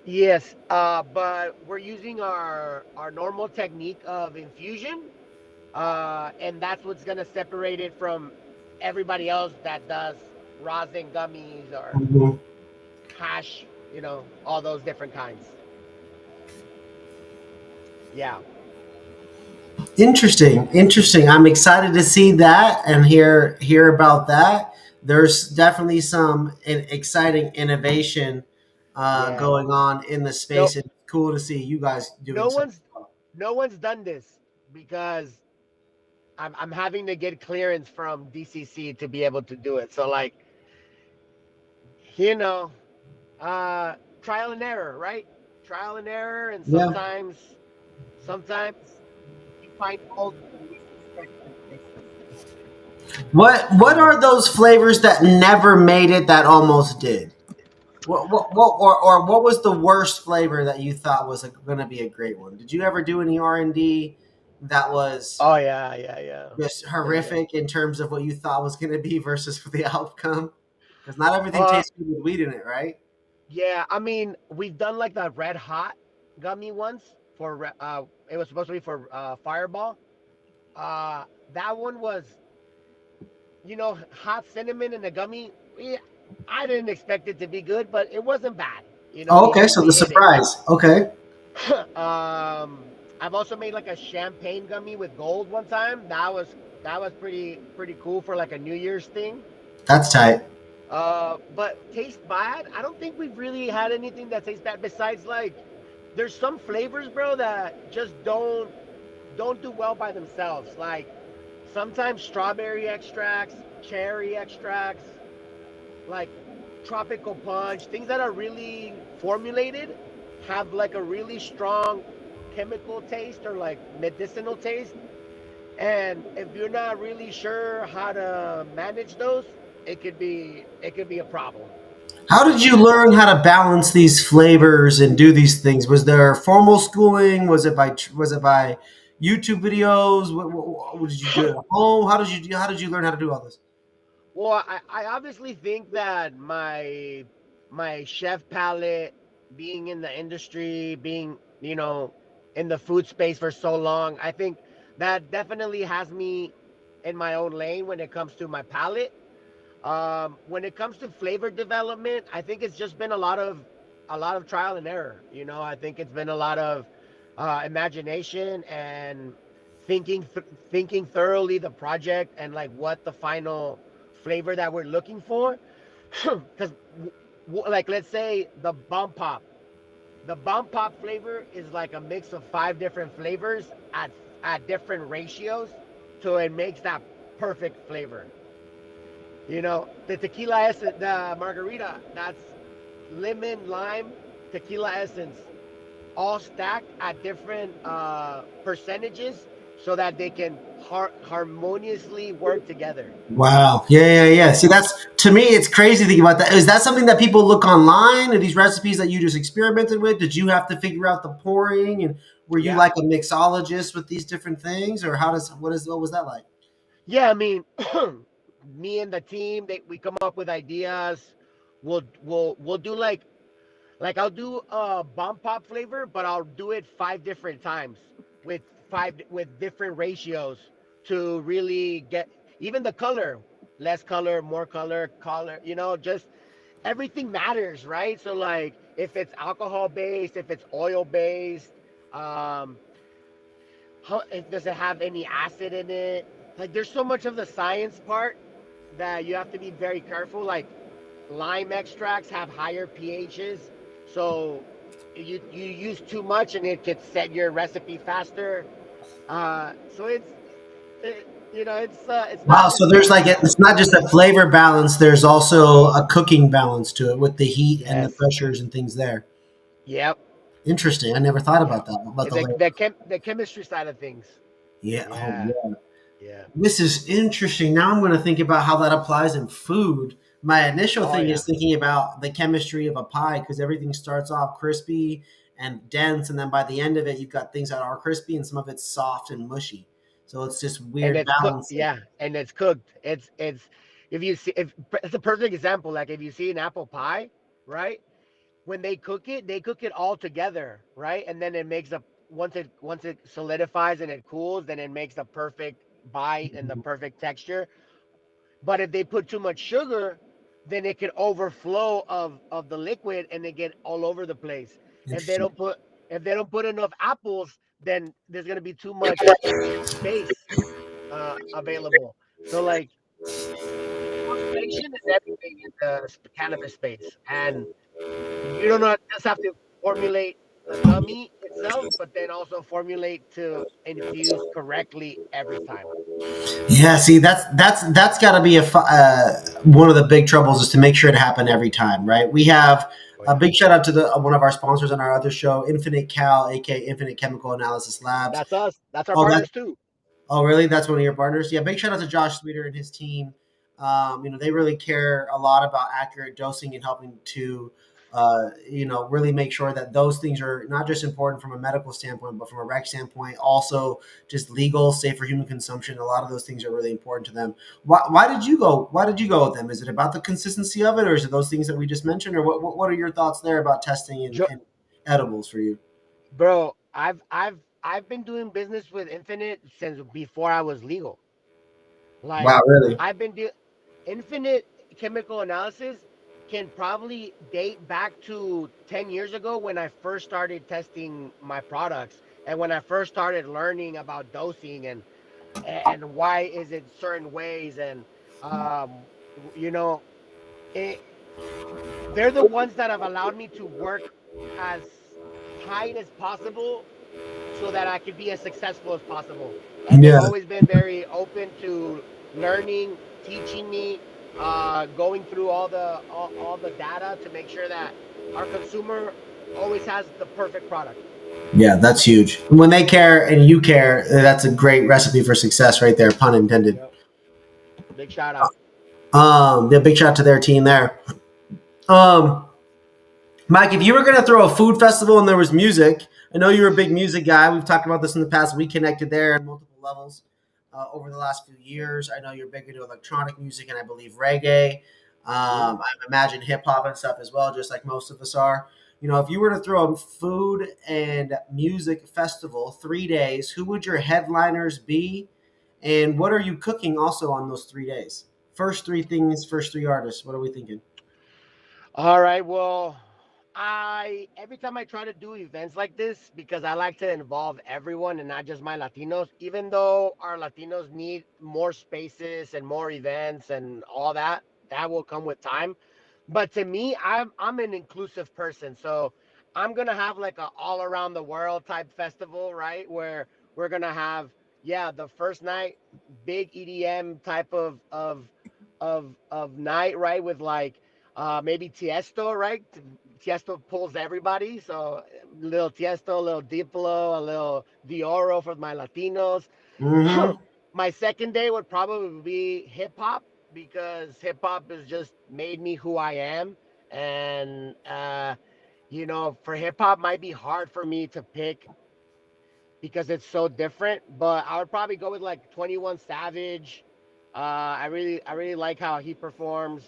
Speaker 2: yes. But we're using our normal technique of infusion, and that's what's gonna separate it from everybody else that does rosin gummies or
Speaker 1: Mhm.
Speaker 2: hash, all those different kinds. Yeah,
Speaker 1: Interesting, interesting. I'm excited to see that and hear about that. There's definitely some exciting innovation
Speaker 2: yeah.
Speaker 1: going on in the
Speaker 2: No,
Speaker 1: space, and it's cool to see you guys doing
Speaker 2: no
Speaker 1: something.
Speaker 2: one's no one's done this because I'm having to get clearance from DCC to be able to do it. So like, you know, uh, trial and error, right? Trial and error, and
Speaker 1: Yeah.
Speaker 2: sometimes you find fault in the least expected places.
Speaker 1: What
Speaker 2: Um,
Speaker 1: are those flavors that never made it that almost did? What was the worst flavor that you thought was going to be a great one? Did you ever do any R&D that was
Speaker 2: oh yeah, yeah, yeah,
Speaker 1: just
Speaker 2: yeah, yeah.
Speaker 1: horrific in terms of what you thought was going to be versus the outcome? Because not everything
Speaker 2: Uh,
Speaker 1: tastes good with weed in it, right?
Speaker 2: yeah. I mean, we've done like the red hot gummy once it was supposed to be for Fireball. That one was, hot cinnamon in a gummy. Yeah, I didn't expect it to be good, but it wasn't bad.
Speaker 1: Oh, okay, so
Speaker 2: We
Speaker 1: the
Speaker 2: hit it.
Speaker 1: surprise. Okay,
Speaker 2: I've also made like a champagne gummy with gold one time. That was pretty cool for like a New Year's thing.
Speaker 1: that's tight.
Speaker 2: But taste bad. I don't think we've really had anything that tastes bad besides like there's some flavors, bro, that just don't do well by themselves. Like sometimes strawberry extracts, cherry extracts, like tropical punch, things that are really formulated have like a really strong chemical taste or like medicinal taste. And if you're not really sure how to manage those, it could be a problem.
Speaker 1: How did you learn how to balance these flavors and do these things? Was there formal schooling? Was it by YouTube videos? What did you do at home? How did you learn how to do all this?
Speaker 2: Well, I obviously think that my chef palate, being in the industry, being in the food space for so long, I think that definitely has me in my own lane when it comes to my palate. When it comes to flavor development, I think it's just been a lot of trial and error. I think it's been a lot of imagination and thinking thoroughly the project and like what the final flavor that we're looking for. Because like let's say the bomb pop flavor is like a mix of five different flavors at different ratios, so it makes that perfect flavor. The tequila essence, the margarita, that's lemon, lime, tequila essence, all stacked at different percentages so that they can harmoniously work together.
Speaker 1: Wow. Yeah, yeah, yeah. See, that's to me, it's crazy thinking about that. Is that something that people look online? Are these recipes that you just experimented with? Did you have to figure out the pouring, and were you
Speaker 2: Yeah.
Speaker 1: like a mixologist with these different things, or what was that like?
Speaker 2: Yeah, I mean, me and the team, we come up with ideas. We'll do like I'll do a bomb pop flavor, but I'll do it five different times with with different ratios to really get even the color, less color, more color, just everything matters, right? So like if it's alcohol based, if it's oil based, um if does it have any acid in it? Like there's so much of the science part that you have to be very careful. Like lime extracts have higher pHs, so you use too much and it could set your recipe faster. So it's
Speaker 1: Wow.
Speaker 2: not
Speaker 1: So
Speaker 2: just
Speaker 1: there's like
Speaker 2: about
Speaker 1: it's not just a flavor balance. There's also a cooking balance to it with the heat and the
Speaker 2: yes,
Speaker 1: pressures and things there.
Speaker 2: yep,
Speaker 1: Interesting. I never thought
Speaker 2: yep.
Speaker 1: about that. About the layer.
Speaker 2: The chemistry side of things.
Speaker 1: Yeah. Oh,
Speaker 2: Yeah,
Speaker 1: yeah.
Speaker 2: yeah.
Speaker 1: This is interesting. Now I'm going to think about how that applies in food. My initial
Speaker 2: Oh
Speaker 1: thing
Speaker 2: yeah.
Speaker 1: is thinking about the chemistry of a pie because everything starts off crispy and dense, and then by the end of it, you've got things that are crispy and some of it's soft and mushy. So it's this
Speaker 2: And
Speaker 1: weird
Speaker 2: it's cooked.
Speaker 1: balance.
Speaker 2: Yeah, and it's cooked. It's if you see if it's a perfect example. Like if you see an apple pie, right? When they cook it all together, right? And then it makes a once it solidifies and it cools, then it makes the perfect bite and the perfect texture. But if they put too much sugar, then it could overflow of the liquid and they get all over the place. If they
Speaker 1: Interesting.
Speaker 2: don't put if they don't put enough apples, then there's gonna be too much space available. So like formulation is everything in the cannabis space, and you don't not just have to formulate the gummy itself, but then also formulate to infuse correctly every time.
Speaker 1: Yeah, see, that's got to be one of the big troubles is to make sure it happen every time, right? We have
Speaker 2: Oh
Speaker 1: a
Speaker 2: yeah,
Speaker 1: big shout out to the one of our sponsors on our other show, Infinite Cal, aka Infinite Chemical Analysis Labs.
Speaker 2: that's us. That's our
Speaker 1: Oh, that
Speaker 2: partners too.
Speaker 1: Oh, really? That's one of your partners? Yeah, big shout out to Josh Sweeter and his team. They really care a lot about accurate dosing and helping to, really make sure that those things are not just important from a medical standpoint, but from a rec standpoint, also just legal, safe for human consumption. A lot of those things are really important to them. Why did you go? Why did you go with them? Is it about the consistency of it, or is it those things that we just mentioned, or what are your thoughts there about testing
Speaker 2: Jo-
Speaker 1: and edibles for you?
Speaker 2: Bro, I've been doing business with Infinite since before I was legal. Like
Speaker 1: Wow, really?
Speaker 2: I've been do Infinite chemical analysis can probably date back to 10 years ago when I first started testing my products and when I first started learning about dosing and why is it certain ways and um you know it, they're the ones that have allowed me to work as tight as possible so that I could be as successful as possible. And they've
Speaker 1: Yeah.
Speaker 2: always been very open to learning, teaching me, going through all the data to make sure that our consumer always has the perfect product.
Speaker 1: Yeah, that's huge. When they care and you care, that's a great recipe for success right there, pun intended.
Speaker 2: Yep. Big shout out.
Speaker 1: Yeah, big shout out to their team there. Um, Mike, if you were going to throw a food festival and there was music, I know you're a big music guy. We've talked about this in the past. We connected there on multiple levels over the last few years. I know you're big into electronic music and I believe reggae.
Speaker 2: Hmm.
Speaker 1: I imagine hip hop and stuff as well, just like most of us are. If you were to throw a food and music festival 3 days, who would your headliners be? And what are you cooking also on those 3 days? First three things, first three artists. What are we thinking?
Speaker 2: All right. Well, I every time I try to do events like this, because I like to involve everyone and not just my Latinos, even though our Latinos need more spaces and more events and all that, that will come with time. But to me, I'm an inclusive person, so I'm gonna have like a all around the world type festival, right? Where we're gonna have, yeah, the first night, big EDM type of night, right? With like maybe Tiesto, right? Tiesto pulls everybody, so little Tiesto, a little Diplo, a little Dioro for my Latinos.
Speaker 1: Mm-hmm.
Speaker 2: My second day would probably be hip hop because hip hop has just made me who I am. And, for hip hop, might be hard for me to pick because it's so different, but I would probably go with like 21 Savage. I really like how he performs.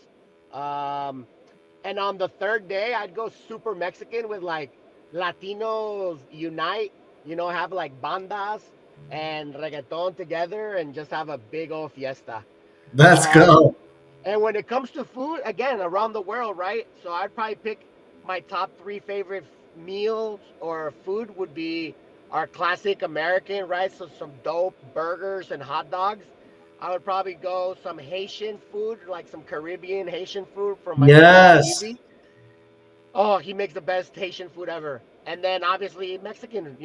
Speaker 2: Um, and on the third day, I'd go super Mexican with like Latinos unite, have like bandas and reggaeton together and just have a big old fiesta.
Speaker 1: Let's
Speaker 2: Um,
Speaker 1: go.
Speaker 2: and when it comes to food, again, around the world, right? So I'd probably pick my top three favorite meals or food would be our classic American, right? So some dope burgers and hot dogs. I would probably go some Haitian food, like some Caribbean Haitian food from my cousin
Speaker 1: Yes.
Speaker 2: Cheesy. Oh, he makes the best Haitian food ever. And then obviously Mexican,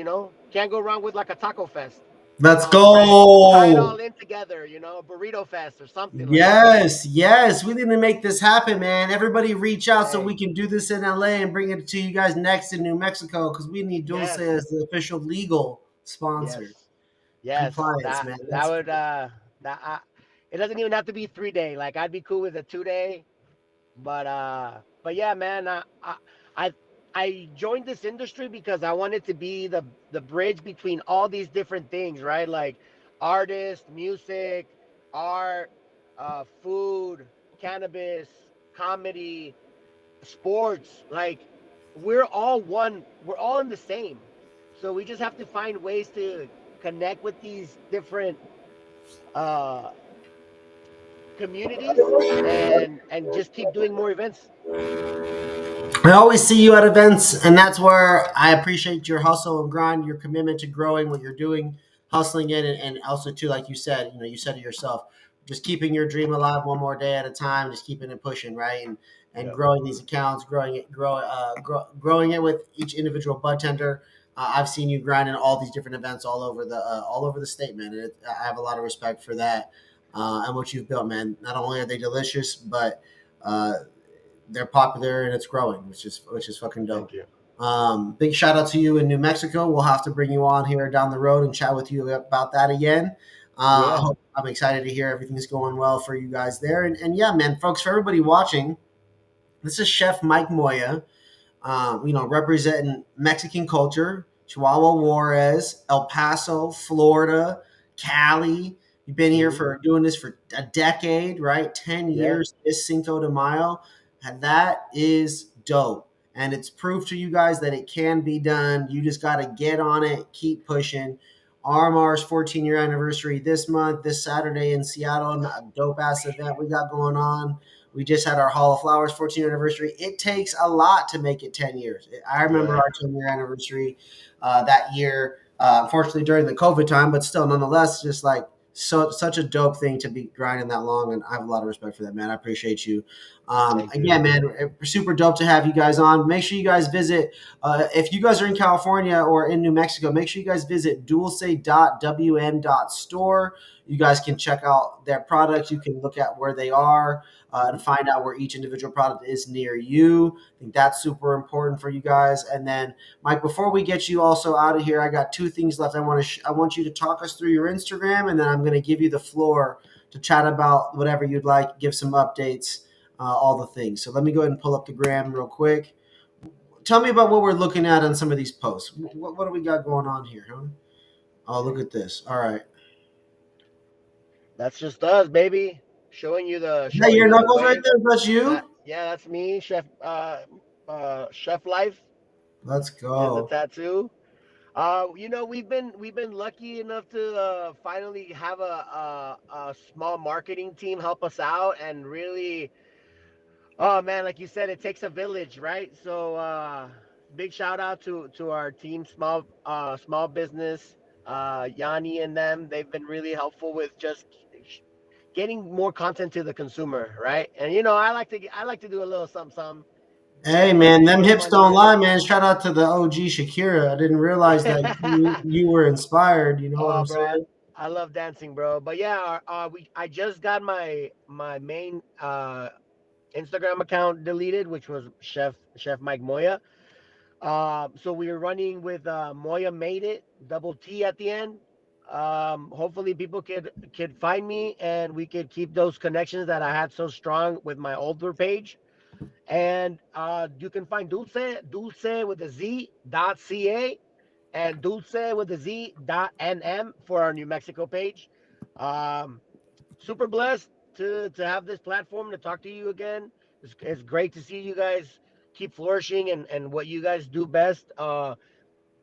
Speaker 2: can't go wrong with like a taco fest.
Speaker 1: Let's
Speaker 2: Tie it
Speaker 1: go.
Speaker 2: all in together, burrito fest or something like that.
Speaker 1: Yes, yes. We need to make this happen, man. Everybody reach out so we
Speaker 2: Hey,
Speaker 1: can do this in LA and bring it to you guys next in New Mexico because we need Dulce
Speaker 2: yes,
Speaker 1: as the official legal
Speaker 2: yes,
Speaker 1: sponsor.
Speaker 2: yes.
Speaker 1: Compliance,
Speaker 2: That
Speaker 1: man.
Speaker 2: that
Speaker 1: That's
Speaker 2: would that it doesn't even have to be 3 day. Like I'd be cool with a 2 day. But yeah, man. I I joined this industry because I wanted to be the bridge between all these different things, right? Like artists, music, art, food, cannabis, comedy, sports. Like we're all one. We're all in the same. So we just have to find ways to connect with these different uh communities and just keep doing more events.
Speaker 1: I always see you at events, and that's where I appreciate your hustle and grind, your commitment to growing what you're doing, hustling it, and also too, like you said, you said it yourself, just keeping your dream alive one more day at a time, just keeping it pushing, right, and
Speaker 2: Yep.
Speaker 1: growing these accounts, growing it with each individual bud tender. I've seen you grinding all these different events all over the state, man. And I have a lot of respect for that and what you've built, man. Not only are they delicious, but uh, they're popular and it's growing, which is fucking
Speaker 2: Thank
Speaker 1: dope.
Speaker 2: you.
Speaker 1: Big shout out to you in New Mexico. We'll have to bring you on here down the road and chat with you about that again.
Speaker 2: Yeah.
Speaker 1: I'm excited to hear everything's going well for you guys there. And yeah, man, folks, for everybody watching, this is Chef Mike Moya, representing Mexican culture, Chihuahua Juarez, El Paso, Florida, Cali. You've been here
Speaker 2: Hmm.
Speaker 1: for doing this for a decade, right? 10
Speaker 2: Yeah.
Speaker 1: years this Cinco de Mayo. And that is dope. And it's proof to you guys that it can be done. You just got to get on it, keep pushing. RMR's 14-year anniversary this month, this Saturday in Seattle, a dope ass event we got going on. We just had our Hall of Flowers 14th anniversary. It takes a lot to make it 10 years. I remember
Speaker 2: Yeah.
Speaker 1: our 10-year anniversary that year, unfortunately during the COVID time, but still, nonetheless, just like such a dope thing to be grinding that long. And I have a lot of respect for that, man. I appreciate you.
Speaker 2: Thank you.
Speaker 1: Again, man, super dope to have you guys on. Make sure you guys visit, if you guys are in California or in New Mexico, make sure you guys visit dulce.wn.store. You guys can check out their products. You can look at where they are and
Speaker 2: Hmm.
Speaker 1: find out where each individual product is near you. I think that's super important for you guys. And then, Mike, before we get you also out of here, I got two things left. I want you to talk us through your Instagram, and then I'm going to give you the floor to chat about whatever you'd like, give some updates, all the things. So let me go ahead and pull up the gram real quick. Tell me about what we're looking at on some of these posts. What do we got going on here, huh? Oh, look at this. All right.
Speaker 2: That's just us, baby.
Speaker 1: Is that
Speaker 2: Showing
Speaker 1: your
Speaker 2: you the
Speaker 1: knuckles right
Speaker 2: way.
Speaker 1: there? That's you?
Speaker 2: Yeah, that's me, Chef Chef Life.
Speaker 1: Let's
Speaker 2: Here's the
Speaker 1: go.
Speaker 2: tattoo. We've been lucky enough to finally have a small marketing team help us out and really. Oh man, like you said, it takes a village, right? So big shout out to our team, small business, Yanni and them. They've been really helpful with just getting more content to the consumer, right? And I like to do a little something, something,
Speaker 1: Hey
Speaker 2: make
Speaker 1: man, them
Speaker 2: make
Speaker 1: hips
Speaker 2: money
Speaker 1: don't
Speaker 2: with
Speaker 1: lie,
Speaker 2: it.
Speaker 1: man. Shout out to the OG Shakira. I didn't realize that you were inspired. You know what
Speaker 2: Oh,
Speaker 1: I'm
Speaker 2: bro,
Speaker 1: saying?
Speaker 2: I love dancing, bro. But yeah, I just got my main Instagram account deleted, which was Chef Mike Moya. So we were running with Moya made it, double T at the end. Hopefully people could find me and we could keep those connections that I had so strong with my older page. And you can find Dulze with a Z dot ca and Dulce with a Z dot nm for our New Mexico page. Um, Super blessed to have this platform to talk to you again. It's great to see you guys keep flourishing and what you guys do best.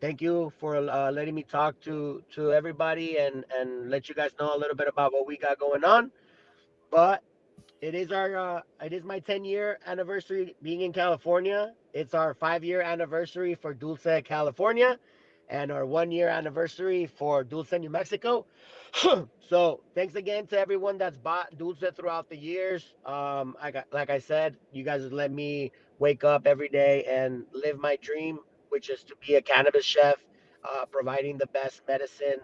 Speaker 2: Thank you for letting me talk to everybody and let you guys know a little bit about what we got going on. But it is my 10-year anniversary being in California. It's our 5-year anniversary for Dulce, California, and our 1-year anniversary for Dulce, New Mexico. So thanks again to everyone that's bought Dulce throughout the years. Like I said, you guys let me wake up every day and live my dream, which is to be a cannabis chef, providing the best medicine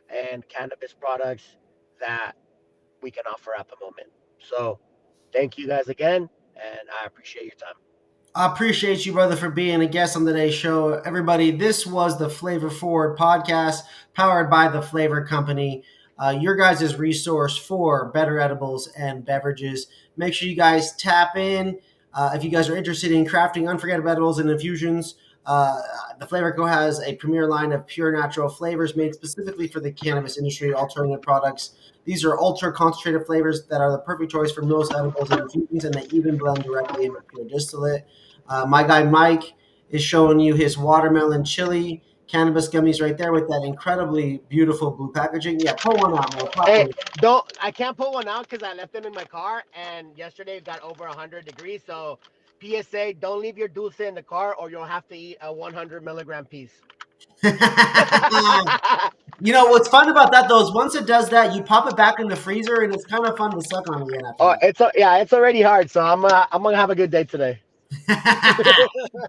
Speaker 2: and cannabis products that we can offer at the moment. So thank you guys again, and I appreciate your time.
Speaker 1: I appreciate you, brother, for being a guest on today's show. Everybody, this was the Flavor Forward podcast powered by the Flavor Company, your guys' resource for better edibles and beverages. Make sure you guys tap in. If you guys are interested in crafting unforgettable edibles and infusions, uh, the Flavor Co. has a premier line of pure natural flavors made specifically for the cannabis industry, alternative products. These are ultra concentrated flavors that are the perfect choice for most edibles and infusions, and they even blend directly into pure distillate. My guy Mike is showing you his watermelon chili cannabis gummies right there with that incredibly beautiful blue packaging. Yeah, pull one out, man. Pop
Speaker 2: Hey,
Speaker 1: one.
Speaker 2: don't I can't pull one out because I left them in my car, and yesterday it got over 100 degrees. So, PSA: don't leave your dulce in the car, or you'll have to eat a 100 milligram piece.
Speaker 1: You know what's fun about that though is once it does that, you pop it back in the freezer and it's kind of fun to suck on again after
Speaker 2: Oh,
Speaker 1: that.
Speaker 2: yeah, it's already hard. So I'm gonna have a good day today.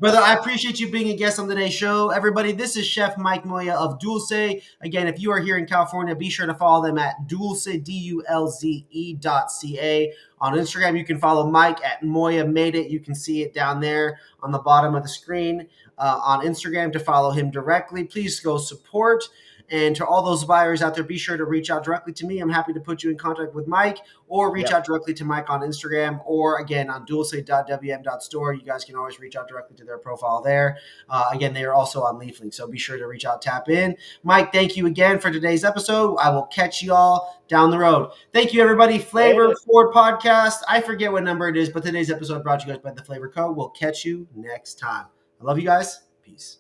Speaker 1: Brother, I appreciate you being a guest on today's show. Everybody, this is Chef Mike Moya of Dulce. Again, if you are here in California, be sure to follow them at Dulce, DULZE.ca. On Instagram, you can follow Mike at Moya Made It. You can see it down there on the bottom of the screen. On Instagram to follow him directly. Please go support. And to all those buyers out there, be sure to reach out directly to me. I'm happy to put you in contact with Mike or reach
Speaker 2: Yep.
Speaker 1: out directly to Mike on Instagram or again on dulce.wm.store. You guys can always reach out directly to their profile there. Again, they are also on Leaflink, so be sure to reach out, tap in. Mike, thank you again for today's episode. I will catch you all down the road. Thank you, everybody. Flavor
Speaker 2: Later.
Speaker 1: Ford Podcast. I forget what number it is, but today's episode brought to you guys by the Flavor Co. We'll catch you next time. I love you guys. Peace.